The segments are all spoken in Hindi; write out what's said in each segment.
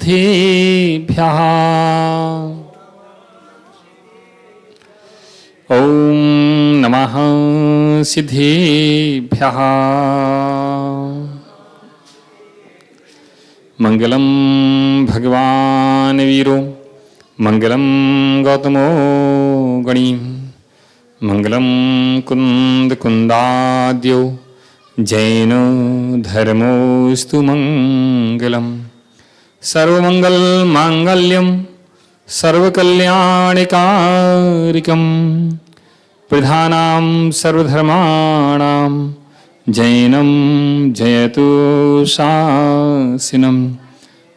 सिद्धेभ्यः। ॐ नमः सिद्धेभ्यः। मंगलम भगवान वीरो मंगलम गौतमो गणी मंगलम कुंद कुंदाद्यो जैन धर्मोस्तु मंगलम। सर्वमंगल मांगल्यम सर्वकल्याणिकारिकम प्रधानां सर्वधर्माणां जैनं जयतु शासिनं।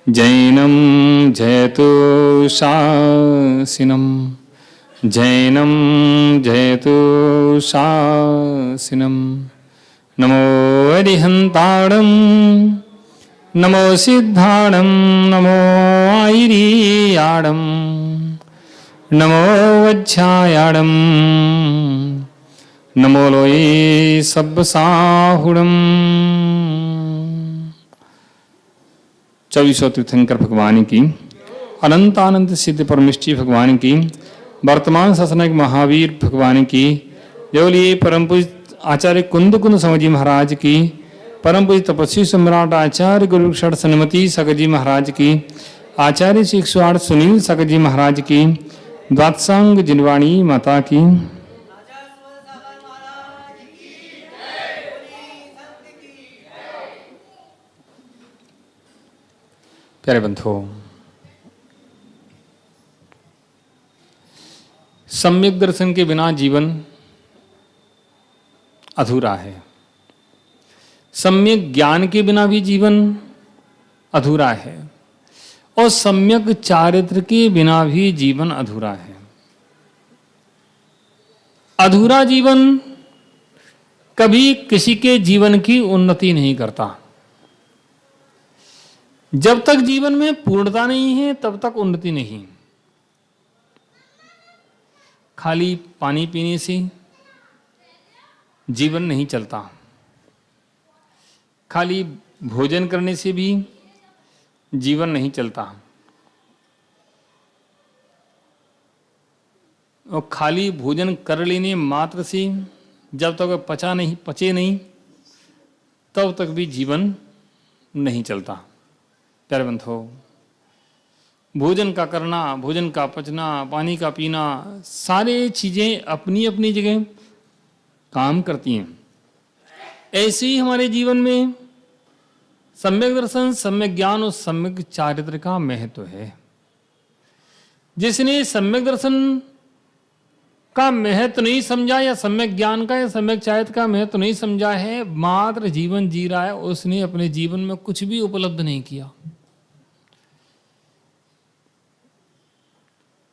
जैनं जयतु शासिनं। जैनं जयतु शासिनं। नमो अरिहन्ताणं नमो सिद्धाणं नमो आयिरीयाणं नमो वज्झायाणं नमो लोये सब्बसाहुणम्। 2400 तीर्थंकर भगवान की, अनंत आनंद सिद्ध परमेष्टि भगवान की, वर्तमान शासनिक महावीर भगवान की, देवलिए परम पूज्य आचार्य कुंद कुंद स्वामी महाराज की, परम पूज्य तपस्वी सम्राट आचार्य गुरु सन्मति सगत जी महाराज की, आचार्य श्री 108 सुनील सगत जी महाराज की, द्वादशांग जिनवाणी माता की। प्यारे बंधुओं, सम्यक दर्शन के बिना जीवन अधूरा है। सम्यक ज्ञान के बिना भी जीवन अधूरा है और सम्यक चारित्र के बिना भी जीवन अधूरा है। अधूरा जीवन कभी किसी के जीवन की उन्नति नहीं करता। जब तक जीवन में पूर्णता नहीं है तब तक उन्नति नहीं। खाली पानी पीने से जीवन नहीं चलता, खाली भोजन करने से भी जीवन नहीं चलता, और खाली भोजन कर लेने मात्र से जब तक पचे नहीं तब तक भी जीवन नहीं चलता। प्यारे बंधुओं, भोजन का करना, भोजन का पचना, पानी का पीना, सारे चीजें अपनी अपनी जगह काम करती हैं। ऐसे ही हमारे जीवन में सम्यक दर्शन, सम्यक ज्ञान और सम्यक चारित्र का महत्व है। जिसने सम्यक दर्शन का महत्व नहीं समझा या सम्यक ज्ञान का या सम्यक चारित्र का महत्व नहीं समझा है, मात्र जीवन जी रहा है, उसने अपने जीवन में कुछ भी उपलब्ध नहीं किया।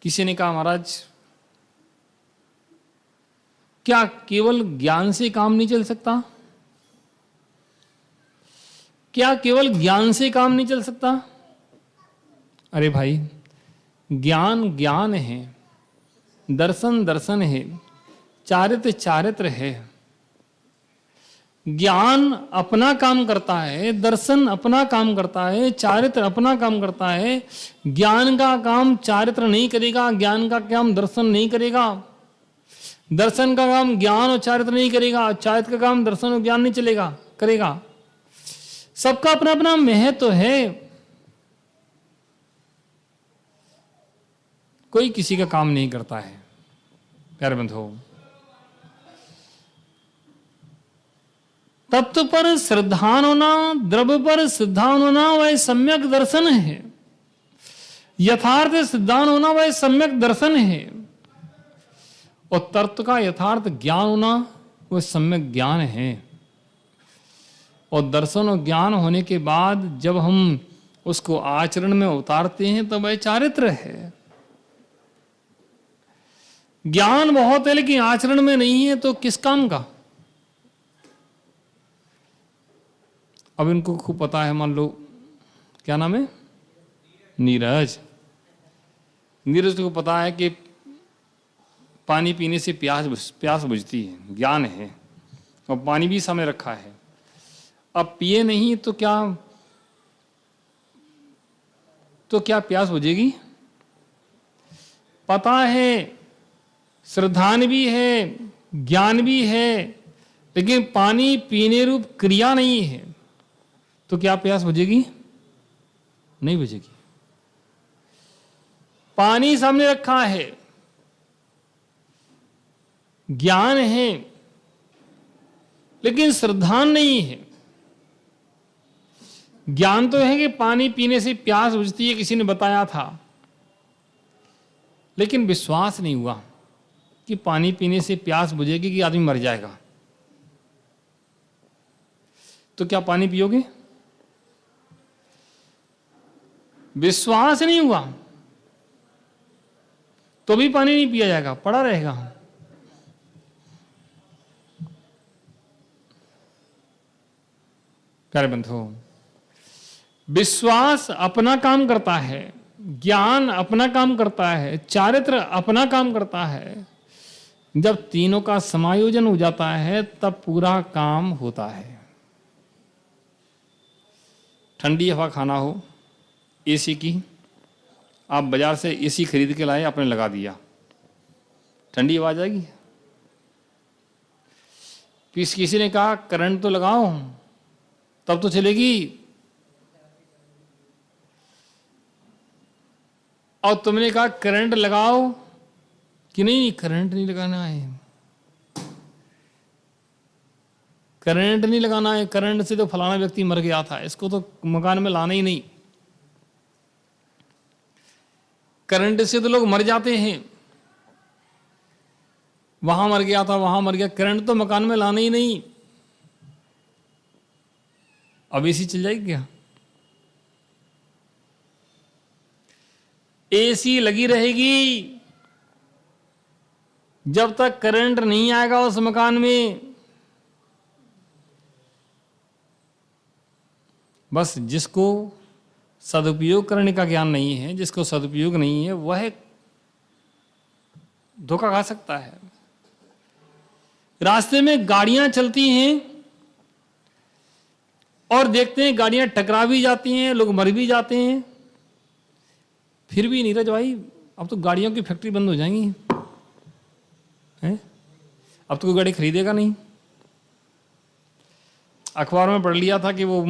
किसी ने कहा, महाराज क्या केवल ज्ञान से काम नहीं चल सकता? क्या केवल ज्ञान से काम नहीं चल सकता? अरे भाई, ज्ञान ज्ञान है, दर्शन दर्शन है, चारित्र चारित्र है। ज्ञान अपना काम करता है, दर्शन अपना काम करता है, चारित्र अपना काम करता है। ज्ञान का काम चारित्र नहीं करेगा, ज्ञान का काम दर्शन नहीं करेगा, दर्शन का काम ज्ञान और चारित्र नहीं करेगा, चारित्र का काम दर्शन और ज्ञान नहीं चलेगा करेगा। सबका अपना अपना महत्व है। कोई किसी का काम नहीं करता है। प्यारे बंधुओं, तत्व पर श्रद्धान होना, द्रव्य पर श्रद्धान होना वह सम्यक दर्शन है। यथार्थ सिद्धांत होना वह सम्यक दर्शन है। और तत्व का यथार्थ ज्ञान होना वह सम्यक ज्ञान है। और दर्शन और ज्ञान होने के बाद जब हम उसको आचरण में उतारते हैं तो वह चारित्र है। ज्ञान बहुत है लेकिन आचरण में नहीं है तो किस काम का? अब इनको खूब पता है, मान लो क्या नाम है, नीरज। नीरज को पता है कि पानी पीने से प्यास बुझती है, ज्ञान है, और पानी भी सामने रखा है। अब पिए नहीं तो क्या, तो क्या प्यास बुझेगी? पता है, श्रद्धान भी है, ज्ञान भी है, लेकिन पानी पीने रूप क्रिया नहीं है, तो क्या प्यास बुझेगी? नहीं बुझेगी। पानी सामने रखा है, ज्ञान है, लेकिन श्रद्धान नहीं है। ज्ञान तो है कि पानी पीने से प्यास बुझती है, किसी ने बताया था, लेकिन विश्वास नहीं हुआ कि पानी पीने से प्यास बुझेगी कि आदमी मर जाएगा। तो क्या पानी पियोगे? विश्वास नहीं हुआ तो भी पानी नहीं पिया जाएगा, पड़ा रहेगा। प्यारे बंधुओं, विश्वास अपना काम करता है, ज्ञान अपना काम करता है, चारित्र अपना काम करता है। जब तीनों का समायोजन हो जाता है तब पूरा काम होता है। ठंडी हवा खाना हो, एसी की, आप बाजार से एसी खरीद के लाए, आपने लगा दिया, ठंडी हवा आ जाएगी? किसी ने कहा करंट तो लगाओ तब तो चलेगी, और तुमने कहा करंट लगाओ कि नहीं, करंट नहीं लगाना है, करंट नहीं लगाना है, करंट से तो फलाना व्यक्ति मर गया था, इसको तो मकान में लाना ही नहीं। करंट से तो लोग मर जाते हैं, वहां मर गया था, वहां मर गया, करंट तो मकान में लाना ही नहीं। अब एसी चल जाएगी क्या? एसी लगी रहेगी जब तक करंट नहीं आएगा उस मकान में। बस जिसको सदुपयोग करने का ज्ञान नहीं है, जिसको सदुपयोग नहीं है, वह धोखा खा सकता है। रास्ते में गाड़ियां चलती हैं और देखते हैं गाड़ियां टकरा भी जाती हैं, लोग मर भी जाते हैं, फिर भी नीरज भाई अब तो गाड़ियों की फैक्ट्री बंद हो जाएंगी हैं? अब तो कोई गाड़ी खरीदेगा नहीं। अखबार में पढ़ लिया था कि वो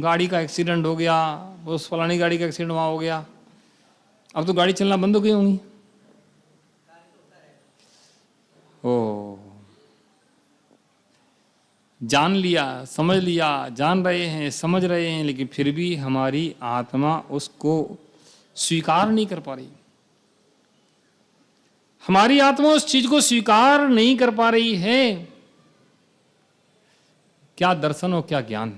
गाड़ी का एक्सीडेंट हो गया, वो उस फलानी गाड़ी का एक्सीडेंट वहाँ हो गया, अब तो गाड़ी चलना बंद हो गई होंगी। ओ, जान लिया, समझ लिया, जान रहे हैं, समझ रहे हैं, लेकिन फिर भी हमारी आत्मा उसको स्वीकार नहीं कर पा रही। हमारी आत्मा उस चीज को स्वीकार नहीं कर पा रही है। क्या दर्शन और क्या ज्ञान।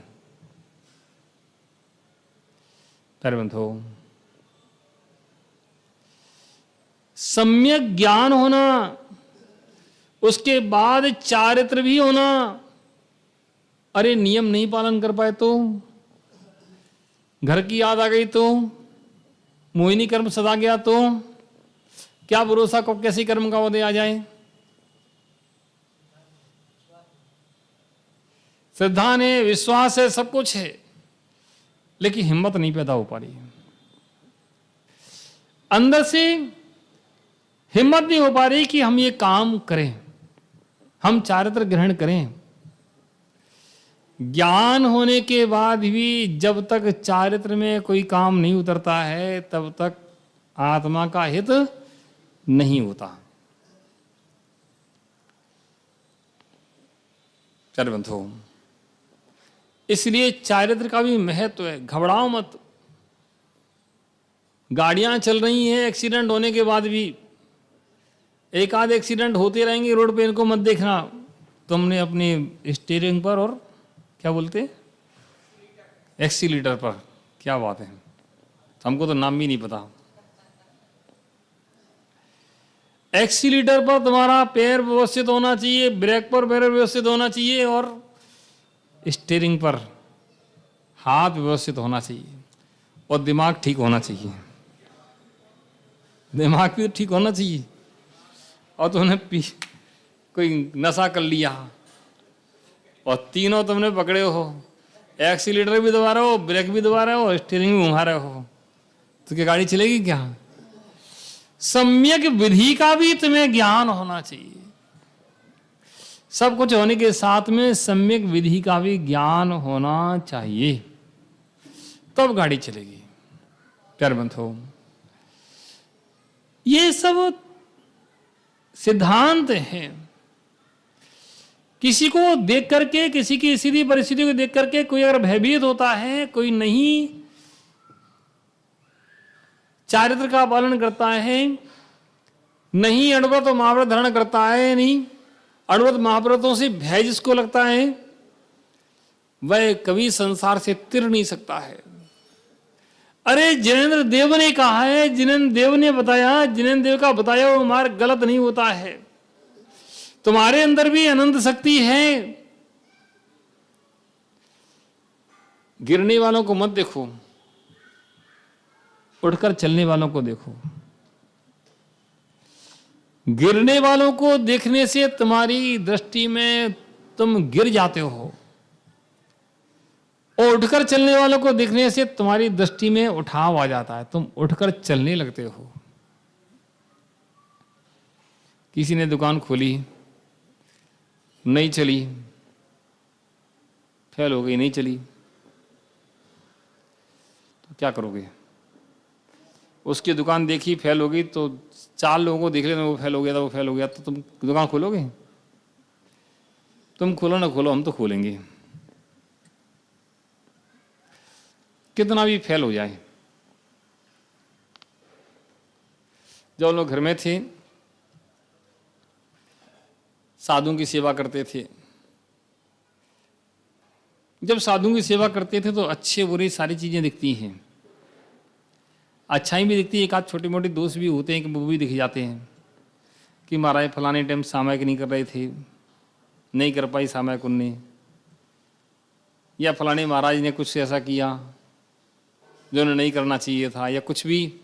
प्यारे बंधुओं, सम्यक ज्ञान होना, उसके बाद चारित्र भी होना। अरे नियम नहीं पालन कर पाए तो, घर की याद आ गई तो, मोहिनी कर्म सदा गया तो, क्या भरोसा कब कैसे कर्म का उदय आ जाए। श्रद्धा है, विश्वास है, सब कुछ है, लेकिन हिम्मत नहीं पैदा हो पा रही है। अंदर से हिम्मत नहीं हो पा रही कि हम ये काम करें, हम चारित्र ग्रहण करें। ज्ञान होने के बाद भी जब तक चारित्र में कोई काम नहीं उतरता है तब तक आत्मा का हित नहीं होता। चल बंधुओं, इसलिए चारित्र का भी महत्व है। घबराओ मत, गाड़ियां चल रही हैं, एक्सीडेंट होने के बाद भी एक आध एक्सीडेंट होते रहेंगे रोड पे, इनको मत देखना। तुमने अपने स्टीयरिंग पर और क्या बोलते, एक्सीलीटर पर, क्या बात है, हमको तो नाम भी नहीं पता। एक्सीलीटर पर तुम्हारा पैर व्यवस्थित होना चाहिए, ब्रेक पर पैर व्यवस्थित होना चाहिए, और स्टीयरिंग पर हाथ व्यवस्थित होना चाहिए, और दिमाग ठीक होना चाहिए। दिमाग भी ठीक होना चाहिए। और तुमने कोई नशा कर लिया और तीनों तुमने पकड़े हो, एक्सीलीटर भी दबा रहे हो, ब्रेक भी दबा रहे हो, स्टीयरिंग भी घुमा रहे हो, तो क्या गाड़ी चलेगी क्या? सम्यक विधि का भी तुम्हें ज्ञान होना चाहिए। सब कुछ होने के साथ में सम्यक विधि का भी ज्ञान होना चाहिए, तब गाड़ी चलेगी। प्यारे बंधुओं, ये सब सिद्धांत हैं। किसी को देख करके, किसी की स्थिति परिस्थिति को देख करके कोई अगर भयभीत होता है, कोई नहीं चारित्र का पालन करता है, नहीं अणुव्रत और महाव्रत धारण करता है, नहीं अणुव्रत महाव्रतों से भय जिसको लगता है, वह कभी संसार से तिर नहीं सकता है। अरे जिनेंद्र देव ने कहा है, जिनेंद्र देव ने बताया, जिनेंद्र देव का बताया वो मार्ग गलत नहीं होता है। तुम्हारे अंदर भी अनंत शक्ति है। गिरने वालों को मत देखो, उठकर चलने वालों को देखो। गिरने वालों को देखने से तुम्हारी दृष्टि में तुम गिर जाते हो, और उठकर चलने वालों को देखने से तुम्हारी दृष्टि में उठाव आ जाता है, तुम उठकर चलने लगते हो। किसी ने दुकान खोली, नहीं चली, फेल हो गई, नहीं चली, तो क्या करोगे? उसकी दुकान देखी, फेल हो गई, तो 4 लोगों को देख लेना वो फेल हो गया था, वो फेल हो गया, तो तुम दुकान खोलोगे? तुम खोलो ना खोलो, हम तो खोलेंगे, कितना भी फेल हो जाए। जब लोग घर में थे, साधुओं की सेवा करते थे। जब साधुओं की सेवा करते थे तो अच्छे बुरे सारी चीजें दिखती हैं, अच्छाई भी दिखती है, एक आध छोटे मोटे दोष भी होते हैं कि वो भी दिख जाते हैं कि महाराज फलाने टाइम सामायिक नहीं कर रहे थे, नहीं कर पाई सामायिक उनने, या फलाने महाराज ने कुछ ऐसा किया जो उन्हें नहीं करना चाहिए था, या कुछ भी।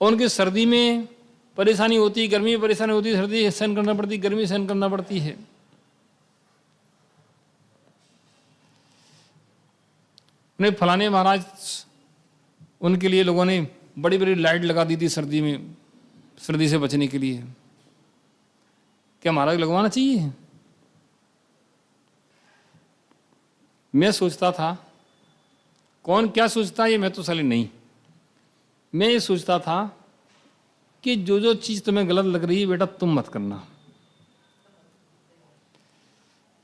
उनकी सर्दी में परेशानी होती, गर्मी में परेशानी होती, सर्दी सहन करना पड़ती, गर्मी सहन करना पड़ती है। उन्हें फलाने महाराज, उनके लिए लोगों ने बड़ी बड़ी लाइट लगा दी थी सर्दी में, सर्दी से बचने के लिए। क्या महाराज लगवाना चाहिए? मैं सोचता था, कौन क्या सोचता है ये महत्वशाली नहीं, मैं ये सोचता था कि जो जो चीज तुम्हें गलत लग रही है बेटा तुम मत करना।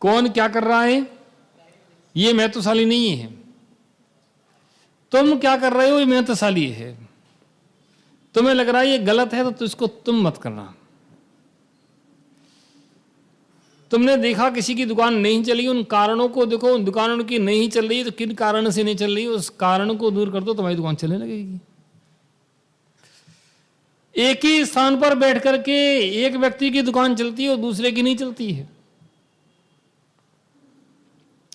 कौन क्या कर रहा है ये महत्वशाली नहीं है, तुम क्या कर रहे हो ये महत्वशाली है। तुम्हें लग रहा है ये गलत है तो इसको तुम मत करना। तुमने देखा किसी की दुकान नहीं चली, उन कारणों को देखो, उन दुकानों की नहीं चल रही तो किन कारण से नहीं चल रही, उस कारण को दूर कर दो, तुम्हारी दुकान चलने लगेगी। एक ही स्थान पर बैठ करके एक व्यक्ति की दुकान चलती है और दूसरे की नहीं चलती है।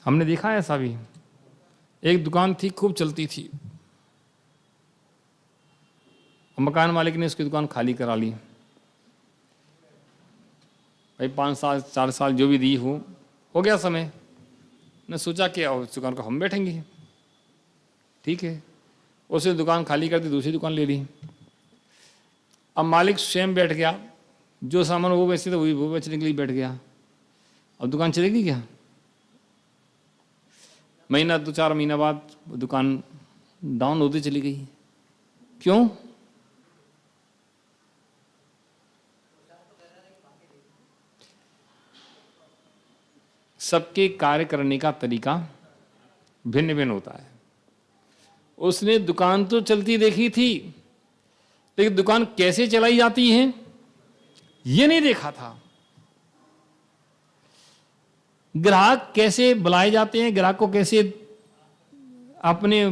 हमने देखा है ऐसा भी। एक दुकान थी, खूब चलती थी, मकान मालिक ने उसकी दुकान खाली करा ली। भाई 5 साल 4 साल जो भी दी हो गया समय, ने सोचा कि उस दुकान को हम बैठेंगे, ठीक है। उसने दुकान खाली कर दी, दूसरी दुकान ले ली। अब मालिक स्वयं बैठ गया, जो सामान वो बेचते थे वही वो बेचने के लिए बैठ गया। अब दुकान चलेगी क्या? महीना 2-4 महीना बाद दुकान डाउन होती चली गई। क्यों? सबके कार्य करने का तरीका भिन्न भिन्न होता है। उसने दुकान तो चलती देखी थी, लेकिन दुकान कैसे चलाई जाती है ये नहीं देखा था। ग्राहक कैसे बुलाए जाते हैं, ग्राहक को कैसे अपने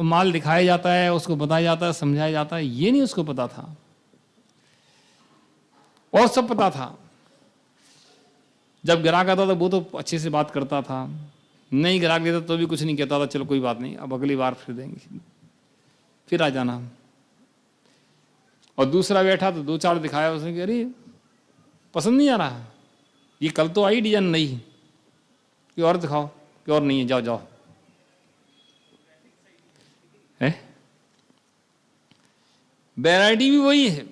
माल दिखाया जाता है, उसको बताया जाता है, समझाया जाता है, ये नहीं उसको पता था। और सब पता था। जब ग्राहक आता था वो तो अच्छे से बात करता था, नहीं ग्राहक देता तो भी कुछ नहीं कहता था, चलो कोई बात नहीं, अब अगली बार फिर देंगे, फिर आ जाना। और दूसरा बैठा तो 2-4 दिखाया उसने कि अरे पसंद नहीं आ रहा, ये कल तो आई डिजाइन नहीं, कि और दिखाओ, कि और नहीं है, जाओ जाओ। है। वैरायटी भी वही है,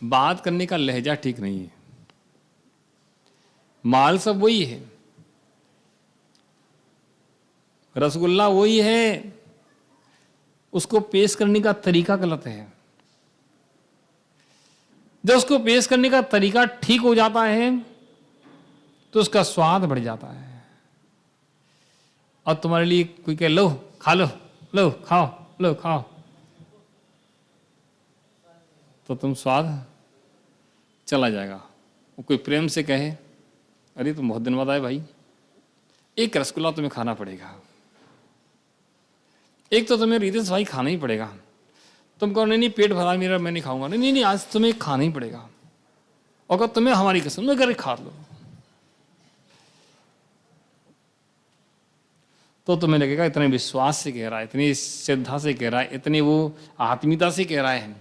बात करने का लहजा ठीक नहीं है। माल सब वही है, रसगुल्ला वही है, उसको पेश करने का तरीका गलत है। जब उसको पेश करने का तरीका ठीक हो जाता है तो उसका स्वाद बढ़ जाता है। और तुम्हारे लिए कोई कहे लो खा लो, लो खाओ, लो खाओ, तो तुम स्वाद चला जाएगा। वो कोई प्रेम से कहे अरे तुम बहुत दिन बाद आए भाई, एक रसगुल्ला तुम्हें खाना पड़ेगा, एक तो तुम्हें रितेश भाई खाना ही पड़ेगा। तुम कहो नहीं पेट भरा मेरा, मैं नहीं खाऊंगा, नहीं नहीं आज तुम्हें खाना ही पड़ेगा, और अगर तुम्हें हमारी कसम में करके खा लो, तो तुम्हें लगेगा इतने विश्वास से कह रहा है, इतनी श्रद्धा से कह रहा है, इतनी वो आत्मीयता से कह रहा है।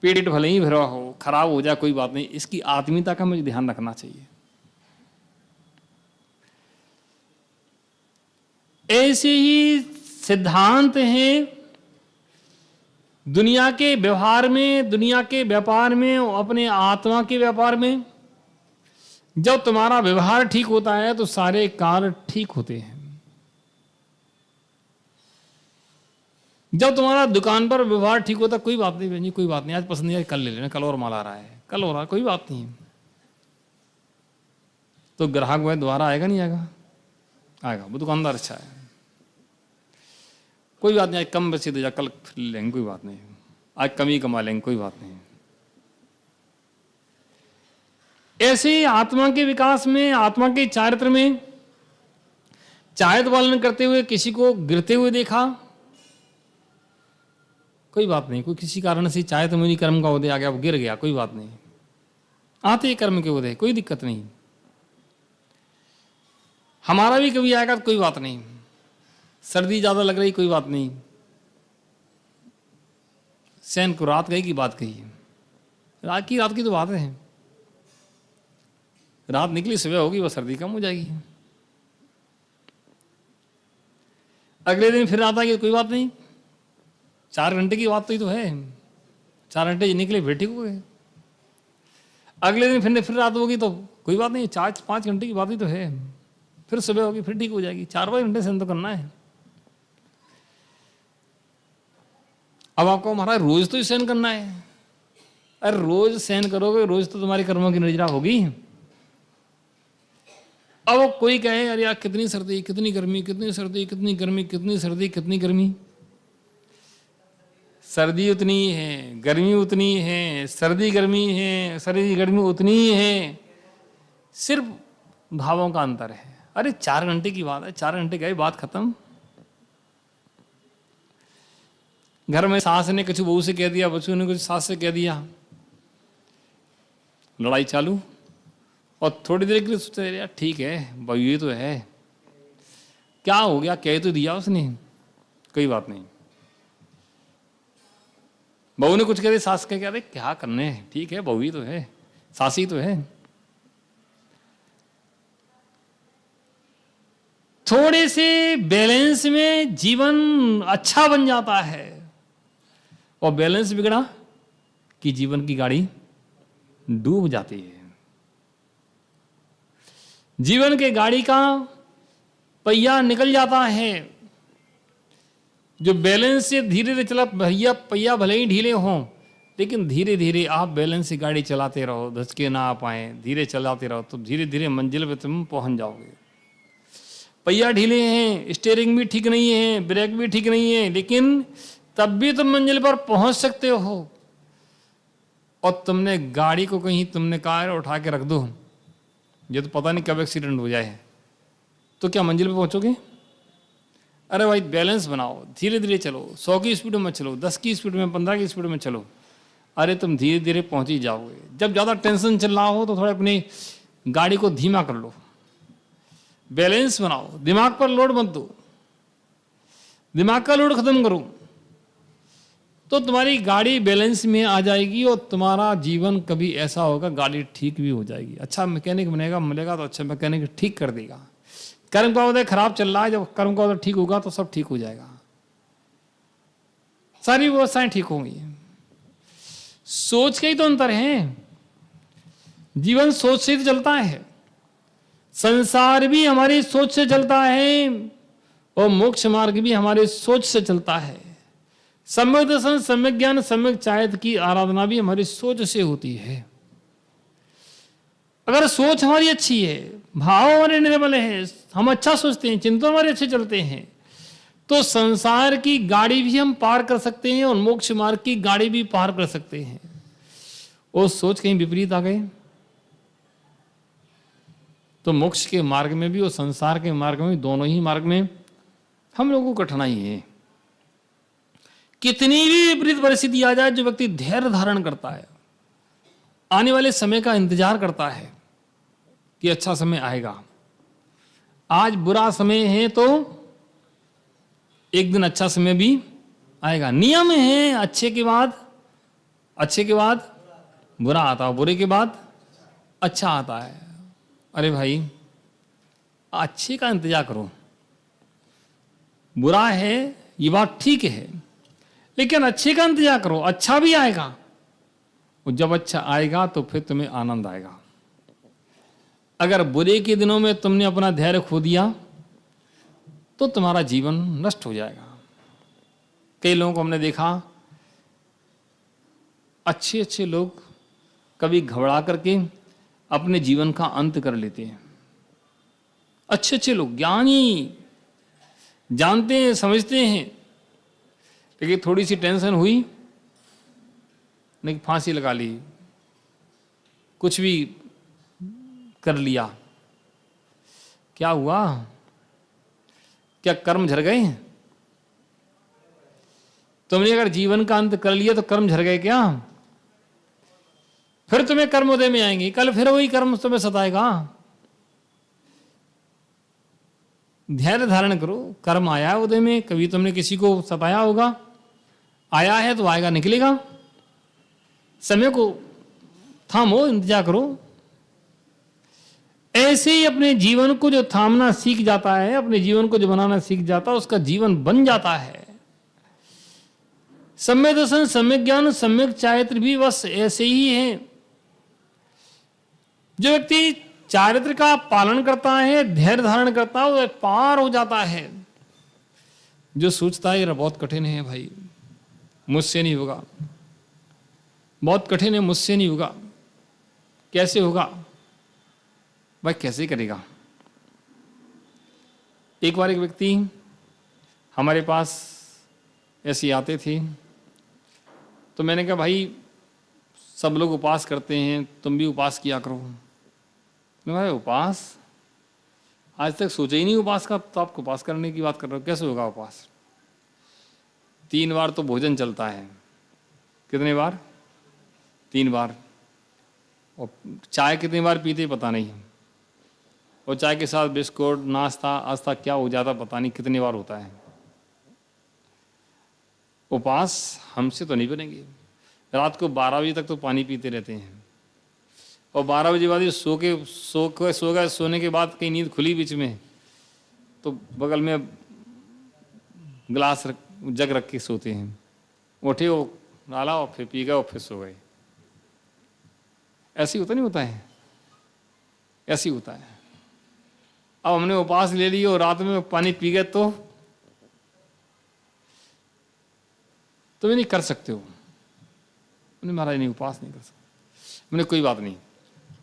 पेट भले ही भरा हो, खराब हो जाए कोई बात नहीं, इसकी आत्मीयता का मुझे ध्यान रखना चाहिए। ऐसे ही सिद्धांत हैं दुनिया के व्यवहार में, दुनिया के व्यापार में, अपने आत्मा के व्यापार में। जब तुम्हारा व्यवहार ठीक होता है तो सारे कार्य ठीक होते हैं। जब तुम्हारा दुकान पर व्यवहार ठीक होता, कोई बात नहीं बहन जी, कोई बात नहीं, आज पसंद नहीं, कल ले लेना, कल और माल आ रहा है, कल हो रहा है, कोई बात नहीं, तो ग्राहक वह दोबारा आएगा नहीं आएगा? आएगा, वो दुकानदार अच्छा है, कोई बात नहीं, आज कम बचे दे जा, कल ले लेंगे, कोई बात नहीं, आज कम ही कमा लेंगे, कोई बात नहीं। ऐसे ही आत्मा के विकास में, आत्मा के चारित्र में, चारित्र पालन करते हुए किसी को गिरते हुए देखा, कोई बात नहीं, कोई किसी कारण से चाहे तो मेरी कर्म का उदय आ गया, वो गिर गया, कोई बात नहीं, आते कर्म के उदय, कोई दिक्कत नहीं। हमारा भी कभी आएगा तो कोई बात नहीं, सर्दी ज्यादा लग रही, कोई बात नहीं, सैन को रात गई की बात कही है, रात की तो बात है, रात निकली सुबह होगी, वह सर्दी कम हो जाएगी, अगले दिन फिर रात आ गई, कोई बात नहीं, 4 घंटे की बात तो ही तो है, 4 घंटे निकले फिर ठीक हो गए, अगले दिन फिर रात होगी तो कोई बात नहीं, 4-5 घंटे की बात ही तो है, फिर सुबह होगी, फिर ठीक हो जाएगी, 4-5 घंटे सहन तो करना है। अब आपको महाराज रोज तो ही सहन करना है, अरे रोज सहन करोगे, रोज तो तुम्हारे कर्मों की निर्जरा होगी। अब कोई कहे अरे यार कितनी सर्दी, कितनी गर्मी, कितनी सर्दी, कितनी गर्मी, कितनी सर्दी, कितनी गर्मी, सर्दी उतनी ही है, गर्मी उतनी ही है, सर्दी गर्मी है, सर्दी गर्मी उतनी ही है, सिर्फ भावों का अंतर है। अरे 4 घंटे की बात है, 4 घंटे गए, बात खत्म। घर में सास ने कुछ बहू से कह दिया, बच्चों ने कुछ सास से कह दिया, लड़ाई चालू, और थोड़ी देर के लिए सोचते यार ठीक है भाई, ये तो है, क्या हो गया, कह तो दिया उसने, कोई बात नहीं। बहू ने कुछ कह दिया, सास कह अरे क्या करने, ठीक है बहू ही तो है, सास ही तो है। थोड़े से बैलेंस में जीवन अच्छा बन जाता है, और बैलेंस बिगड़ा कि जीवन की गाड़ी डूब जाती है। जीवन के गाड़ी का पहिया निकल जाता है, जो बैलेंस से धीरे धीरे चला पहिया भले ही ढीले हों, लेकिन धीरे धीरे आप बैलेंस से गाड़ी चलाते रहो, धचके ना आ पाए, धीरे चलाते रहो, तो धीरे धीरे मंजिल पे तुम पहुंच जाओगे। पहिया ढीले हैं, स्टीयरिंग भी ठीक नहीं है, ब्रेक भी ठीक नहीं है, लेकिन तब भी तुम मंजिल पर पहुंच सकते हो। और तुमने गाड़ी को कहीं तुमने कार उठा के रख दो, ये तो पता नहीं कब एक्सीडेंट हो जाए, तो क्या मंजिल पे पहुंचोगे? अरे भाई बैलेंस बनाओ, धीरे धीरे चलो, 100 की स्पीड में चलो, 10 की स्पीड में, 15 की स्पीड में चलो, अरे तुम धीरे धीरे पहुंच ही जाओगे। जब ज़्यादा टेंशन चल रहा हो तो थोड़ा अपनी गाड़ी को धीमा कर लो, बैलेंस बनाओ, दिमाग पर लोड मत दो, दिमाग का लोड खत्म करो, तो तुम्हारी गाड़ी बैलेंस में आ जाएगी, और तुम्हारा जीवन कभी ऐसा होगा गाड़ी ठीक भी हो जाएगी। अच्छा मैकेनिक मिलेगा तो अच्छा मैकेनिक ठीक कर देगा। कर्म का उदय खराब चल रहा है, जब कर्म का उदय ठीक होगा तो सब ठीक हो जाएगा। सारी व्यवस्थाएं ठीक होंगी। सोच के ही तो अंतर है। जीवन सोच से ही तो चलता है, संसार भी हमारी सोच से चलता है और मोक्ष मार्ग भी हमारे सोच से चलता है। सम्यक दर्शन, सम्यक ज्ञान, सम्यक चारित्र की आराधना भी हमारी सोच से होती है। अगर सोच हमारी अच्छी है, भाव हमारे निर्मल है, हम अच्छा सोचते हैं, चिंतन हमारे अच्छे चलते हैं, तो संसार की गाड़ी भी हम पार कर सकते हैं और मोक्ष मार्ग की गाड़ी भी पार कर सकते हैं। और सोच कहीं विपरीत आ गए तो मोक्ष के मार्ग में भी और संसार के मार्ग में भी, दोनों ही मार्ग में हम लोगों को कठिनाई है। कितनी भी विपरीत परिस्थिति आ जाए, जो व्यक्ति धैर्य धारण करता है, आने वाले समय का इंतजार करता है कि अच्छा समय आएगा, आज बुरा समय है तो एक दिन अच्छा समय भी आएगा। नियम है, अच्छे के बाद बुरा आता है, बुरे के बाद अच्छा आता है। अरे भाई, अच्छे का इंतजार करो। बुरा है ये बात ठीक है, लेकिन अच्छे का इंतजार करो, अच्छा भी आएगा। और जब अच्छा आएगा तो फिर तुम्हें आनंद आएगा। अगर बुरे के दिनों में तुमने अपना धैर्य खो दिया तो तुम्हारा जीवन नष्ट हो जाएगा। कई लोगों को हमने देखा, अच्छे अच्छे लोग कभी घबरा करके अपने जीवन का अंत कर लेते हैं। अच्छे अच्छे लोग, ज्ञानी, जानते हैं, समझते हैं, लेकिन थोड़ी सी टेंशन हुई, नहीं फांसी लगा ली, कुछ भी कर लिया। क्या हुआ? क्या कर्म झर गए? तुमने अगर जीवन का अंत कर लिया तो कर्म झर गए क्या? फिर तुम्हें कर्मोदय में आएंगे, कल फिर वही कर्म तुम्हें सताएगा। धैर्य धारण करो। कर्म आया है उदय में, कभी तुमने किसी को सताया होगा, आया है तो आएगा, निकलेगा। समय को थामो, इंतजार करो। ऐसे ही अपने जीवन को जो थामना सीख जाता है, अपने जीवन को जो बनाना सीख जाता है, उसका जीवन बन जाता है। सम्यक दर्शन, सम्यक ज्ञान, सम्यक चारित्र भी बस ऐसे ही है। जो व्यक्ति चारित्र का पालन करता है, धैर्य धारण करता है, वो पार हो जाता है। जो सोचता है ये बहुत कठिन है भाई, मुझसे नहीं होगा, बहुत कठिन है, मुझसे नहीं होगा, कैसे होगा भाई, कैसे करेगा? एक बार एक व्यक्ति हमारे पास ऐसे आते थे, तो मैंने कहा भाई सब लोग उपवास करते हैं, तुम भी उपवास किया करो। भाई उपवास? आज तक सोचा ही नहीं उपवास का, तो आप उपवास करने की बात कर रहे हो, कैसे होगा उपवास? 3 बार तो भोजन चलता है। कितने बार? 3 बार। और चाय कितनी बार पीते पता नहीं, और चाय के साथ बिस्कुट, नाश्ता, आस्ता क्या हो जाता पता नहीं, कितनी बार होता है। उपवास हमसे तो नहीं बनेंगे। रात को 12 बजे तक तो पानी पीते रहते हैं, और 12 बजे बाद सो गए, सोने के बाद कहीं नींद खुली बीच में, तो बगल में गिलास जग रख के सोते हैं। उठे वो डाला और फिर पी गए और फिर सो गए। ऐसे ही होता नहीं होता है? ऐसे ही होता है। अब हमने उपवास ले लिया और रात में पानी पी गए तो तुम नहीं कर सकते हो। मैंने महाराज नहीं, उपवास नहीं कर सकते। मैंने कोई बात नहीं,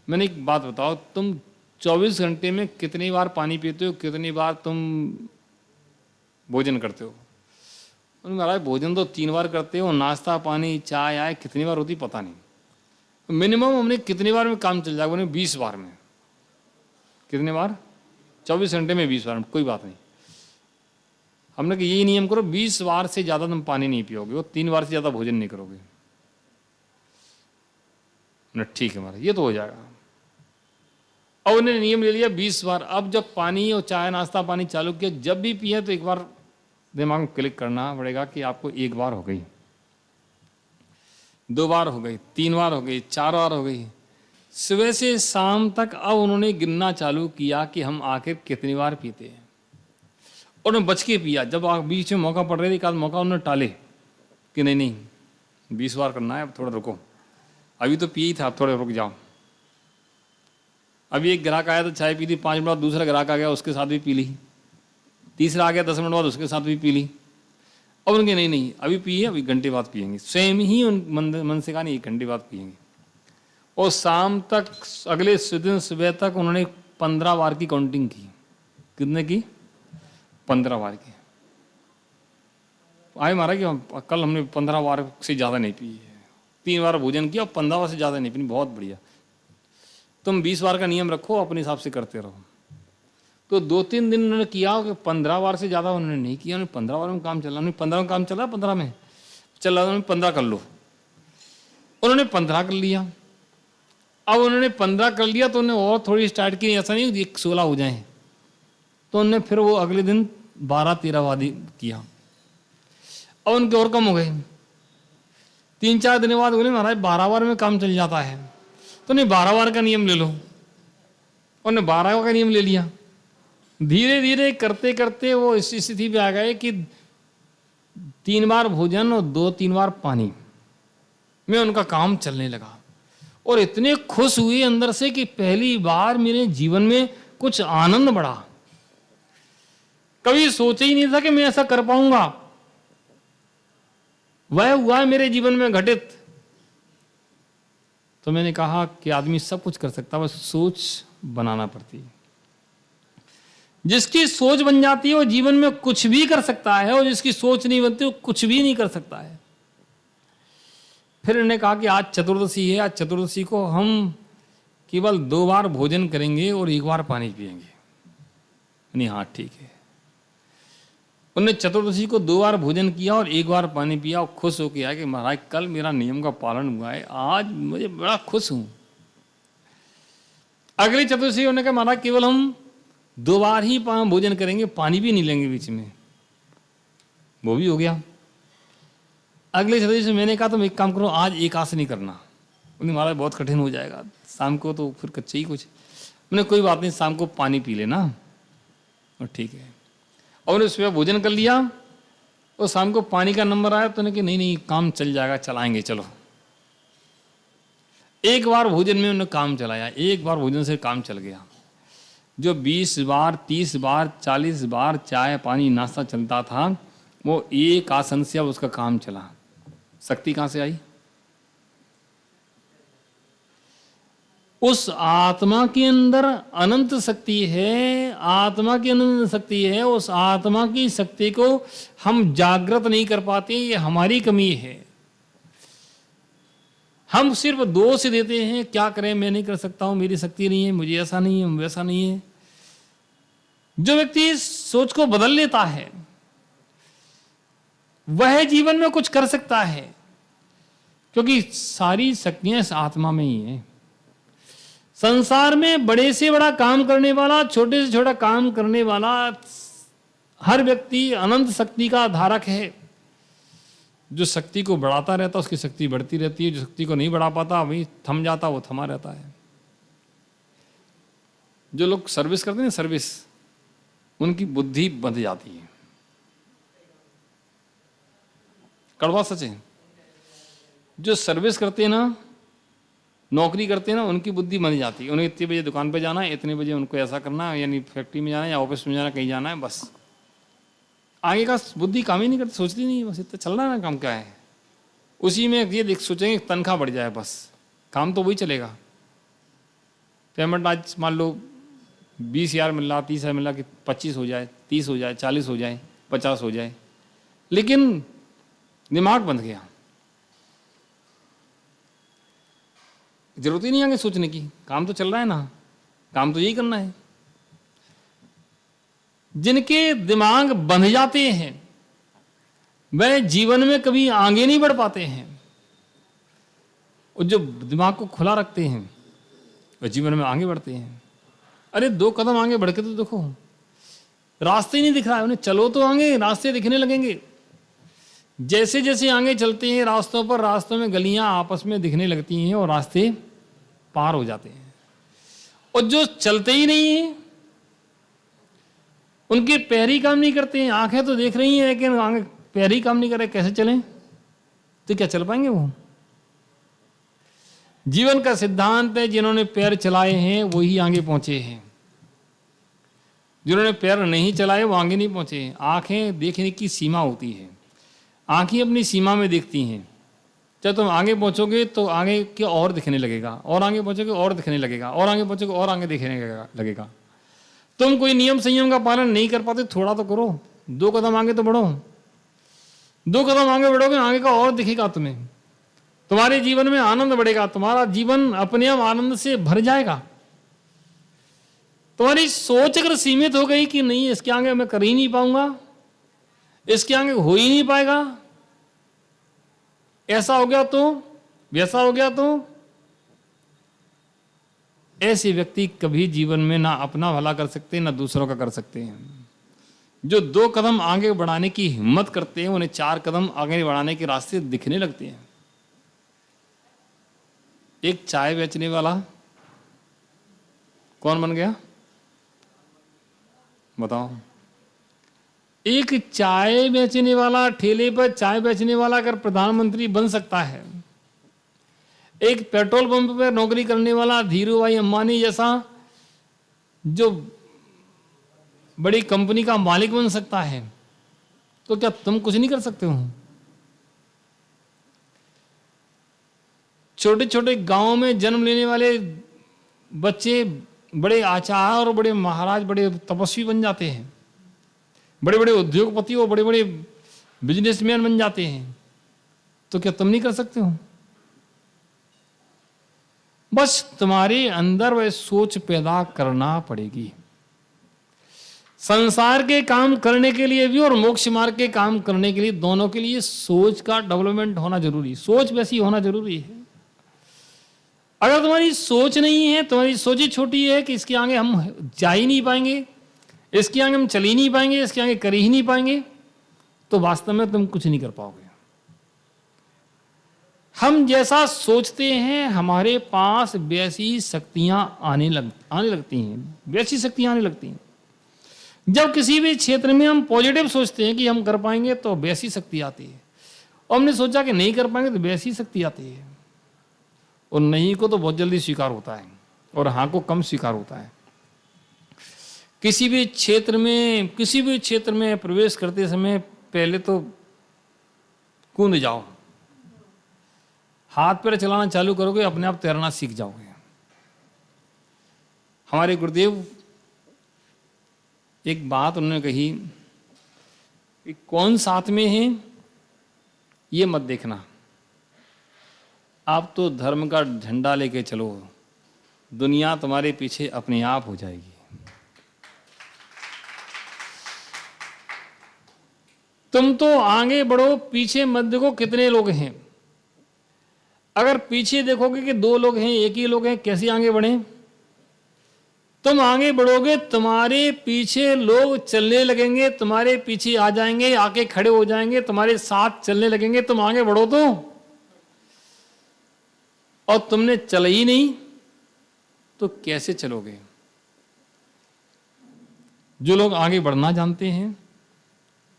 मैंने एक बात बताओ, तुम 24 घंटे में कितनी बार पानी पीते हो, कितनी बार तुम भोजन करते हो? महाराज भोजन तो 3 बार करते हो, नाश्ता पानी चाय आए कितनी बार होती पता नहीं। मिनिमम हमने कितनी बार में काम चल जाएगा? उन्हें 20 बार में। कितने बार? 24 घंटे में 20 बार में, कोई बात नहीं। हमने कहा यही नियम करो, 20 बार से ज़्यादा तुम पानी नहीं पियोगे, और 3 बार से ज़्यादा भोजन नहीं करोगे। ठीक है महाराज, ये तो हो जाएगा। और उन्होंने नियम ले लिया 20 बार। अब जब पानी और चाय नाश्ता पानी चालू किया, जब भी पिए तो एक बार दिमाग में क्लिक करना पड़ेगा कि आपको 1 बार हो गई, 2 बार हो गई, 3 बार हो गई, 4 बार हो गई। सुबह से शाम तक अब उन्होंने गिनना चालू किया कि हम आखिर कितनी बार पीते हैं, और उन्होंने बच के पिया। जब बीच में मौका पड़ रही थी, एक आध मौका उन्होंने टाले, कि नहीं नहीं 20 बार करना है, अब थोड़ा रुको, अभी तो पिए ही था, अब थोड़ा रुक जाओ। अभी एक ग्राहक आया तो चाय पी ली, 5 मिनट बाद दूसरा ग्राहक आ गया, उसके साथ भी पी ली, तीसरा आ गया 10 मिनट बाद, उसके साथ भी पी ली। अब उनके नहीं नहीं अभी पिए, अभी घंटे बाद पिएंगे। स्वयं ही उन मन से कहा नहीं 1 घंटे बाद पिएंगे। और शाम तक, अगले दिन सुबह तक उन्होंने 15 बार की काउंटिंग की। कितने की? 15 बार की। आए मारा कि कल हमने 15 बार से ज़्यादा नहीं पी है, 3 बार भोजन किया और 15 बार से ज़्यादा नहीं पी। बहुत बढ़िया, तुम 20 बार का नियम रखो, अपने हिसाब से करते रहो। तो 2-3 दिन उन्होंने किया कि 15 बार से ज़्यादा उन्होंने नहीं किया। उन्होंने 15 बार में काम चला, उन्होंने 15 में काम चला, 15 में चल रहा, उन्होंने 15 कर लो। उन्होंने 15 कर लिया। अब उन्होंने 15 कर लिया तो उन्होंने और थोड़ी स्टार्ट की, ऐसा नहीं कि 16 हो जाए। तो उन्होंने फिर वो अगले दिन 12-13 वादी किया। अब उनके और कम हो गए। 3-4 दिन बाद बोले महाराज 12 बार में काम चल जाता है, तो नहीं 12 बार का नियम ले लो। उन्होंने 12 का नियम ले लिया। धीरे धीरे करते करते वो इस स्थिति पे आ गए कि 3 बार भोजन और 2-3 बार पानी में उनका काम चलने लगा। और इतने खुश हुए अंदर से कि पहली बार मेरे जीवन में कुछ आनंद बढ़ा। कभी सोचा ही नहीं था कि मैं ऐसा कर पाऊंगा। वह हुआ मेरे जीवन में घटित। तो मैंने कहा कि आदमी सब कुछ कर सकता है, बस सोच बनाना पड़ती है। जिसकी सोच बन जाती है वो जीवन में कुछ भी कर सकता है, और जिसकी सोच नहीं बनती वो कुछ भी नहीं कर सकता है। फिर इन्होंने कहा कि आज चतुर्दशी है, आज चतुर्दशी को हम केवल 2 बार भोजन करेंगे और 1 बार पानी पिएंगे। नहीं, हाँ ठीक है। उन्होंने चतुर्दशी को 2 बार भोजन किया और 1 बार पानी पिया और खुश होकर आया कि महाराज कल मेरा नियम का पालन हुआ है, आज मुझे बड़ा खुश हूं। अगली चतुर्दशी उन्होंने कहा महाराज केवल हम 2 बार ही भोजन करेंगे, पानी भी नहीं लेंगे बीच में। वो भी हो गया। अगले चतुर्दशी मैंने कहा तुम एक काम करो, आज एकादशी नहीं करना। उन्हें महाराज बहुत कठिन हो जाएगा, शाम को तो फिर कच्चे ही कुछ। मैंने कोई बात नहीं, शाम को पानी पी लेना और ठीक है। और उन्हें सुबह भोजन कर लिया और शाम को पानी का नंबर आया तो उन्हें कि नहीं नहीं काम चल जाएगा, चलाएंगे चलो। 1 बार भोजन में उन्होंने काम चलाया, 1 बार भोजन से काम चल गया। जो 20 बार 30 बार 40 बार चाय पानी नाश्ता चलता था, वो एक आसन से अब उसका काम चला। शक्ति कहां से आई? उस आत्मा के अंदर अनंत शक्ति है, आत्मा की अनंत शक्ति है। उस आत्मा की शक्ति को हम जागृत नहीं कर पाते, ये हमारी कमी है। हम सिर्फ दोष देते हैं, क्या करें मैं नहीं कर सकता हूं, मेरी शक्ति नहीं है, मुझे ऐसा नहीं है, वैसा नहीं है। जो व्यक्ति इस सोच को बदल लेता है वह जीवन में कुछ कर सकता है, क्योंकि सारी शक्तियां इस आत्मा में ही है। संसार में बड़े से बड़ा काम करने वाला, छोटे से छोटा काम करने वाला हर व्यक्ति अनंत शक्ति का धारक है। जो शक्ति को बढ़ाता रहता उसकी शक्ति बढ़ती रहती है, जो शक्ति को नहीं बढ़ा पाता वही थम जाता, वो थमा रहता है। जो लोग सर्विस करते हैं सर्विस, उनकी बुद्धि बंध जाती है। कड़वा सच है। जो सर्विस करते हैं ना, नौकरी करते हैं ना, उनकी बुद्धि बन जाती है। उन्हें इतने बजे दुकान पे जाना है, इतने बजे उनको ऐसा करना है, यानी फैक्ट्री में जाना है या ऑफिस में जाना, कहीं जाना है, बस आगे का बुद्धि काम ही नहीं करती, सोचती नहीं, बस इतना चल रहा है ना, काम क्या है उसी में ये देख सोचेंगे तनख्वाह बढ़ जाए, बस काम तो वही चलेगा। पेमेंट आज मान लो 20,000 मिल रहा, 30,000 मिल रहा, कि 25 हो जाए, 30 हो जाए, 40 हो जाए, 50 हो जाए, लेकिन दिमाग बंद गया। जरूरत ही नहीं आगे सोचने की, काम तो चल रहा है ना, काम तो यही करना है। जिनके दिमाग बंध जाते हैं वह जीवन में कभी आगे नहीं बढ़ पाते हैं, और जो दिमाग को खुला रखते हैं वह जीवन में आगे बढ़ते हैं। अरे 2 कदम आगे बढ़ के तो देखो, रास्ते ही नहीं दिख रहा है उन्हें, चलो तो आगे रास्ते दिखने लगेंगे। जैसे जैसे आगे चलते हैं रास्तों पर, रास्तों में गलियां आपस में दिखने लगती हैं और रास्ते पार हो जाते हैं। और जो चलते ही नहीं है, उनके पैर ही काम नहीं करते हैं। आंखें तो देख रही हैं लेकिन आगे पैर ही काम नहीं कर रहे, कैसे चलें? तो क्या चल पाएंगे वो? जीवन का सिद्धांत है, जिन्होंने पैर चलाए हैं वही आगे पहुंचे हैं, जिन्होंने पैर नहीं चलाए वो आगे नहीं पहुंचे। आंखें देखने की सीमा होती है, आंखें अपनी सीमा में देखती हैं। जब तुम आगे पहुंचोगे तो आगे के और दिखने लगेगा, और आगे पहुंचोगे और दिखने लगेगा, और आगे पहुंचोगे और आगे दिखने लगेगा। तुम कोई नियम संयम का पालन नहीं कर पाते, थोड़ा तो करो, 2 कदम आगे तो बढ़ो। 2 कदम आगे बढ़ोगे, आगे का और दिखेगा तुम्हें, तुम्हारे जीवन में आनंद बढ़ेगा, तुम्हारा जीवन अपने आप आनंद से भर जाएगा। तुम्हारी सोच अगर सीमित हो गई कि नहीं इसके आगे मैं कर ही नहीं पाऊंगा, इसके आगे हो ही नहीं पाएगा, ऐसा हो गया तो, वैसा हो गया तो, ऐसे व्यक्ति कभी जीवन में ना अपना भला कर सकते ना दूसरों का कर सकते हैं। जो 2 कदम आगे बढ़ाने की हिम्मत करते हैं उन्हें 4 कदम आगे बढ़ाने के रास्ते दिखने लगते हैं। एक चाय बेचने वाला कौन बन गया बताओ? एक चाय बेचने वाला, ठेले पर चाय बेचने वाला अगर प्रधानमंत्री बन सकता है, एक पेट्रोल पंप पर नौकरी करने वाला धीरू भाई अंबानी जैसा जो बड़ी कंपनी का मालिक बन सकता है, तो क्या तुम कुछ नहीं कर सकते हो? छोटे छोटे गांवों में जन्म लेने वाले बच्चे बड़े आचार्य और बड़े महाराज, बड़े तपस्वी बन जाते हैं, बड़े बड़े उद्योगपति और बड़े बड़े बिजनेसमैन बन जाते हैं, तो क्या तुम नहीं कर सकते हो? बस तुम्हारे अंदर वह सोच पैदा करना पड़ेगी। संसार के काम करने के लिए भी और मोक्ष मार्ग के काम करने के लिए, दोनों के लिए सोच का डेवलपमेंट होना जरूरी, सोच वैसी होना जरूरी है। अगर तुम्हारी सोच नहीं है, तुम्हारी सोच ही छोटी है कि इसके आगे हम जा ही नहीं पाएंगे, इसके आगे हम चल ही नहीं पाएंगे, इसके आगे कर ही नहीं पाएंगे, तो वास्तव में तुम कुछ नहीं कर पाओगे। हम जैसा सोचते हैं हमारे पास वैसी शक्तियां आने लगती हैं, वैसी शक्तियां आने लगती हैं। जब किसी भी क्षेत्र में हम पॉजिटिव सोचते हैं कि हम कर पाएंगे तो वैसी शक्ति आती है, और हमने सोचा कि नहीं कर पाएंगे तो वैसी शक्ति आती है। और नहीं को तो बहुत जल्दी स्वीकार होता है और हाँ को कम स्वीकार होता है। किसी भी क्षेत्र में प्रवेश करते समय पहले तो कूद जाओ, हाथ पैर चलाना चालू करोगे, अपने आप तैरना सीख जाओगे। हमारे गुरुदेव एक बात उन्होंने कही कि कौन साथ में है ये मत देखना, आप तो धर्म का झंडा लेके चलो, दुनिया तुम्हारे पीछे अपने आप हो जाएगी। तुम तो आगे बढ़ो, पीछे मत देखो कितने लोग हैं। अगर पीछे देखोगे कि 2 लोग हैं, एक ही लोग हैं, कैसे आगे बढ़े? तुम आगे बढ़ोगे, तुम्हारे पीछे लोग चलने लगेंगे, तुम्हारे पीछे आ जाएंगे, आके खड़े हो जाएंगे, तुम्हारे साथ चलने लगेंगे। तुम आगे बढ़ो तो, और तुमने चला ही नहीं तो कैसे चलोगे? जो लोग आगे बढ़ना जानते हैं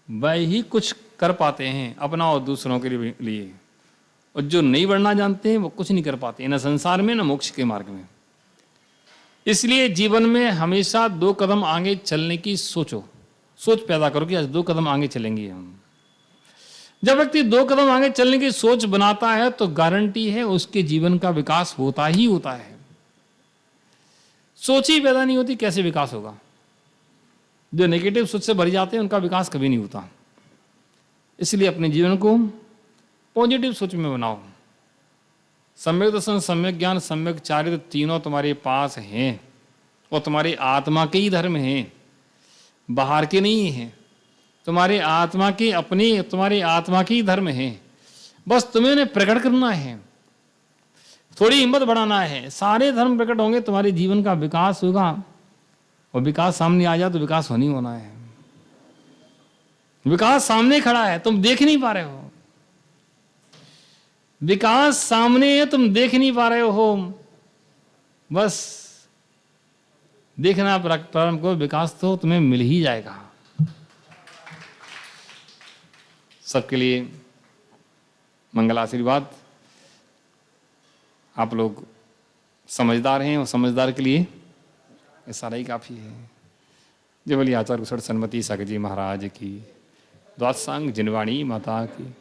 वह ही कुछ कर पाते हैं अपना और दूसरों के लिए, और जो नहीं बढ़ना जानते हैं वो कुछ नहीं कर पाते, न संसार में न मोक्ष के मार्ग में। इसलिए जीवन में हमेशा 2 कदम आगे चलने की सोच पैदा करो कि आज 2 कदम आगे चलेंगे हम। जब व्यक्ति 2 कदम आगे चलने की सोच बनाता है तो गारंटी है उसके जीवन का विकास होता ही होता है। सोच ही पैदा नहीं होती, कैसे विकास होगा? जो नेगेटिव सोच से भर जाते हैं उनका विकास कभी नहीं होता। इसलिए अपने जीवन को पॉजिटिव सोच में बनाओ। सम्यक दर्शन, सम्यक ज्ञान, सम्यक चारित्र तीनों तुम्हारे पास हैं, और तुम्हारे आत्मा के ही धर्म हैं, बाहर के नहीं हैं। तुम्हारे आत्मा के अपने, तुम्हारे आत्मा के ही धर्म हैं, बस तुम्हें उन्हें प्रकट करना है, थोड़ी हिम्मत बढ़ाना है। सारे धर्म प्रकट होंगे, तुम्हारे जीवन का विकास होगा। और विकास सामने आ जाए तो विकास होनी होना है। विकास सामने खड़ा है, तुम देख नहीं पा रहे हो। विकास सामने है, तुम देख नहीं पा रहे हो। बस देखना प्रारंभ करो, विकास तो तुम्हें मिल ही जाएगा। सबके लिए मंगल आशीर्वाद। आप लोग समझदार हैं और समझदार के लिए ये सारा ही काफ़ी है। जय बोलिए आचार्य कुशल सन्मति सागर जी महाराज की, द्वादशांग जिनवाणी माता की।